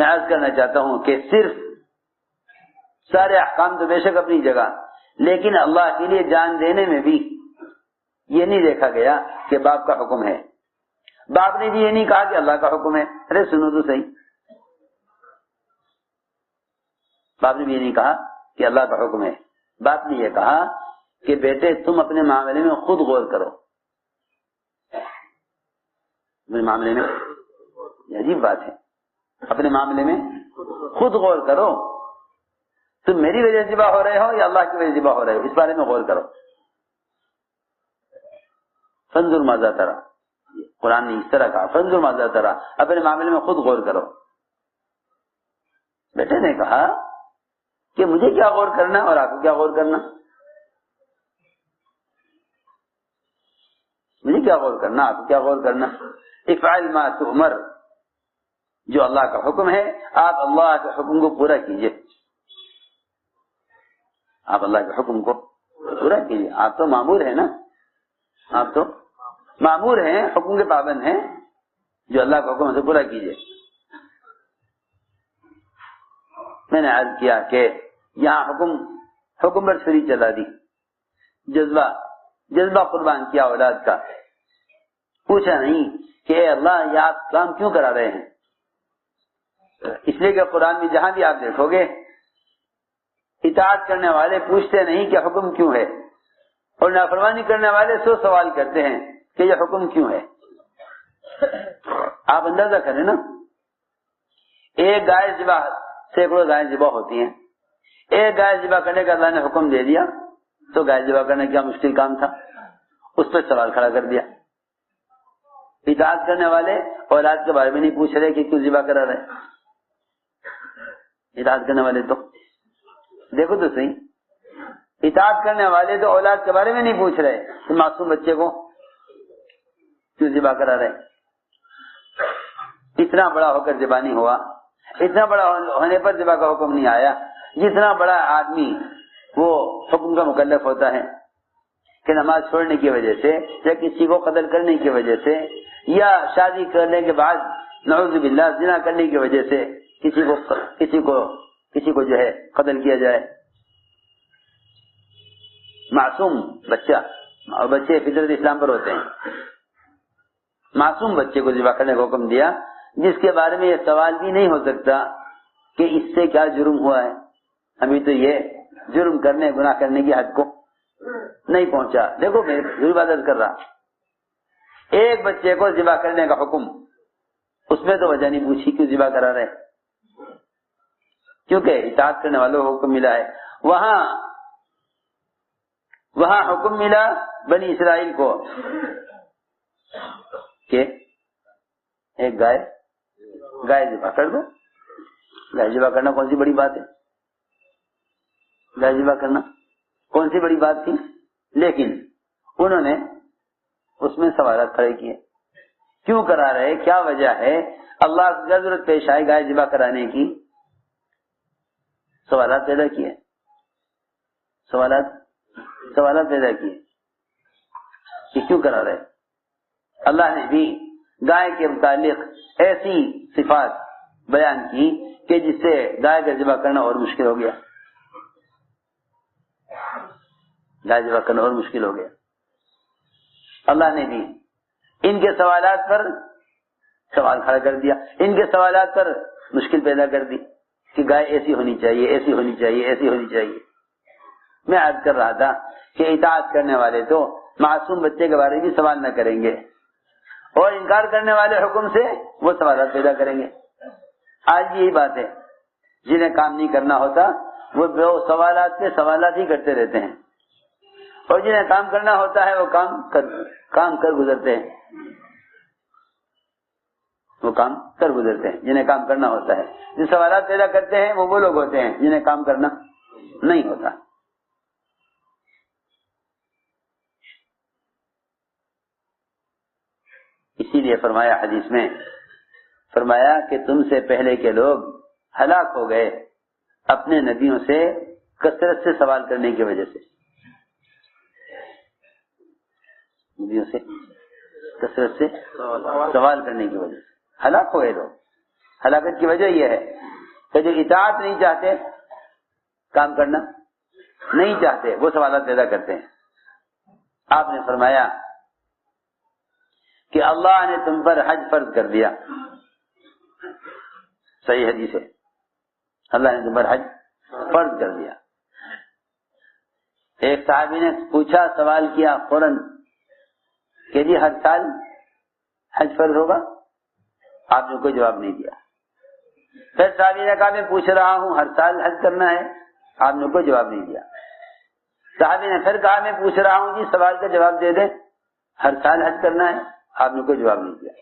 میں عرض کرنا چاہتا ہوں کہ صرف سارے احکام تو بے شک اپنی جگہ، لیکن اللہ کے لیے جان دینے میں بھی یہ نہیں دیکھا گیا کہ باپ کا حکم ہے، باپ نے بھی یہ نہیں کہا کہ اللہ کا حکم ہے۔ ارے سنو تو صحیح، باپ نے بھی یہ نہیں کہا کہ اللہ کا حکم ہے، باپ نے یہ کہا کہ بیٹے تم اپنے معاملے میں خود غور کرو، اپنے معاملے میں، یہ عجیب بات ہے، اپنے معاملے میں خود غور کرو، تم میری وجہ سے ذبح ہو رہے ہو یا اللہ کی وجہ سے ذبح ہو رہے ہو، اس بارے میں غور کرو۔ فانظر ماذا ترى، قرآن نے اس طرح کہا، فانظر ماذا ترى، اپنے معاملے میں خود غور کرو۔ بیٹے نے کہا کہ مجھے کیا غور کرنا اور آپ کو کیا غور کرنا، مجھے کیا غور کرنا، آپ کو کیا غور کرنا۔ افعل ما تؤمر، جو اللہ کا حکم ہے آپ اللہ کے حکم کو پورا کیجئے، آپ اللہ کے حکم کو پورا کیجئے، آپ تو مامور ہیں نا، آپ تو مامور ہیں، حکم کے پابند ہیں، جو اللہ کا حکم سے پورا کیجئے۔ میں نے عرض کیا کہ یہاں حکم پر چھری چلا دی، جذبہ قربان کیا اولاد کا، پوچھا نہیں کہ اے اللہ یہ آپ کام کیوں کرا رہے ہیں، اس لیے کہ قرآن میں جہاں بھی آپ دیکھو گے اطاعت کرنے والے پوچھتے نہیں کہ حکم کیوں ہے، اور نافرمانی کرنے والے سوال کرتے ہیں کہ یہ حکم کیوں ہے۔ آپ اندازہ کریں نا، ایک گائے ذبح، سینکڑوں گائے ذبح ہوتی ہیں، ایک گائے ذبح کرنے کا اللہ نے حکم دے دیا تو گائے ذبح کرنا کیا مشکل کام تھا، اس پہ سوال کھڑا کر دیا۔ اطاعت کرنے والے اولاد کے بارے میں نہیں پوچھ رہے کہ کیوں ذبح کرا رہے، اطاعت کرنے والے تو دیکھو تو صحیح، اطاعت کرنے والے تو اولاد کے بارے میں نہیں پوچھ رہے کہ معصوم بچے کو کیوں ذبح کرا رہے۔ اتنا بڑا ہو کر ذبح نہیں ہوا، اتنا بڑا ہونے پر ذبح کا حکم نہیں آیا، جتنا بڑا آدمی وہ حکم کا مکلف ہوتا ہے کہ نماز چھوڑنے کی وجہ سے یا کسی کو قتل کرنے کی وجہ سے یا شادی کرنے کے بعد نعوذ باللہ زنا کرنے کی وجہ سے کسی کو جو ہے قتل کیا جائے۔ معصوم بچہ، اور بچے فطرت اسلام پر ہوتے ہیں، معصوم بچے کو ذبح کرنے کا حکم دیا، جس کے بارے میں یہ سوال بھی نہیں ہو سکتا کہ اس سے کیا جرم ہوا ہے، ابھی تو یہ جرم کرنے گناہ کرنے کی حد کو نہیں پہنچا۔ دیکھو میں ضرور عبادت کر رہا، ایک بچے کو ذبح کرنے کا حکم، اس میں تو وجہ نہیں پوچھی کیوں ذبح کرا رہے، کیونکہ اطاعت کرنے والوں کو حکم ملا ہے۔ وہاں حکم ملا بنی اسرائیل کو کہ ایک گائے ذبح کر دو۔ گائے ذبح کرنا کون سی بڑی بات ہے، گائے ذبح کرنا کون سی بڑی بات تھی، لیکن انہوں نے اس میں سوالات کھڑے کیے، کیوں کرا رہے، کیا وجہ ہے، اللہ کی ضرورت پیش آئی گائے ذبح کرانے کی، سوالات پیدا کیے، سوالات پیدا کیے کہ کیوں کرا رہے۔ اللہ نے بھی گائے کے متعلق ایسی صفات بیان کی کہ جس سے گائے کا ذبح کرنا اور مشکل ہو گیا، گائے ذبح کرنا اور مشکل ہو گیا۔ اللہ نے بھی ان کے سوالات پر سوال کھڑا کر دیا، ان کے سوالات پر مشکل پیدا کر دی کہ گائے ایسی ہونی چاہیے، ایسی ہونی چاہیے، ایسی ہونی چاہیے۔ میں عرض کر رہا تھا کہ اطاعت کرنے والے تو معصوم بچے کے بارے میں بھی سوال نہ کریں گے، اور انکار کرنے والے حکم سے وہ سوالات پیدا کریں گے۔ آج بھی یہی بات ہے، جنہیں کام نہیں کرنا ہوتا وہ سوالات کے سوالات ہی کرتے رہتے ہیں، اور جنہیں کام کرنا ہوتا ہے وہ کام کر گزرتے ہیں، وہ کام کر گزرتے ہیں جنہیں کام کرنا ہوتا ہے۔ جو سوالات پیدا کرتے ہیں وہ لوگ ہوتے ہیں جنہیں کام کرنا نہیں ہوتا۔ اسی لیے فرمایا حدیث میں، فرمایا کہ تم سے پہلے کے لوگ ہلاک ہو گئے اپنے نبیوں سے کثرت سے سوال کرنے کی وجہ سے، نبیوں سے کثرت سے سوال کرنے کی وجہ سے ہلاک ہوئے لوگ۔ ہلاکت کی وجہ یہ ہے کہ جو اطاعت نہیں چاہتے، کام کرنا نہیں چاہتے، وہ سوالات پیدا کرتے ہیں۔ آپ نے فرمایا کہ اللہ نے تم پر حج فرض کر دیا، صحیح حدیث ہے، اللہ نے تم پر حج فرض کر دیا۔ ایک صحابی نے پوچھا، سوال کیا فوراً کہ جی ہر سال حج فرض ہوگا؟ آپ نے کوئی جواب نہیں دیا۔ پھر صحابی نے کہا میں پوچھ رہا ہوں ہر سال حج کرنا ہے؟ آپ نے کوئی جواب نہیں دیا۔ صحابی نے پھر کہا میں پوچھ رہا ہوں جی سوال کا جواب دے دیں، ہر سال حج کرنا ہے؟ آپ نے کوئی جواب نہیں دیا۔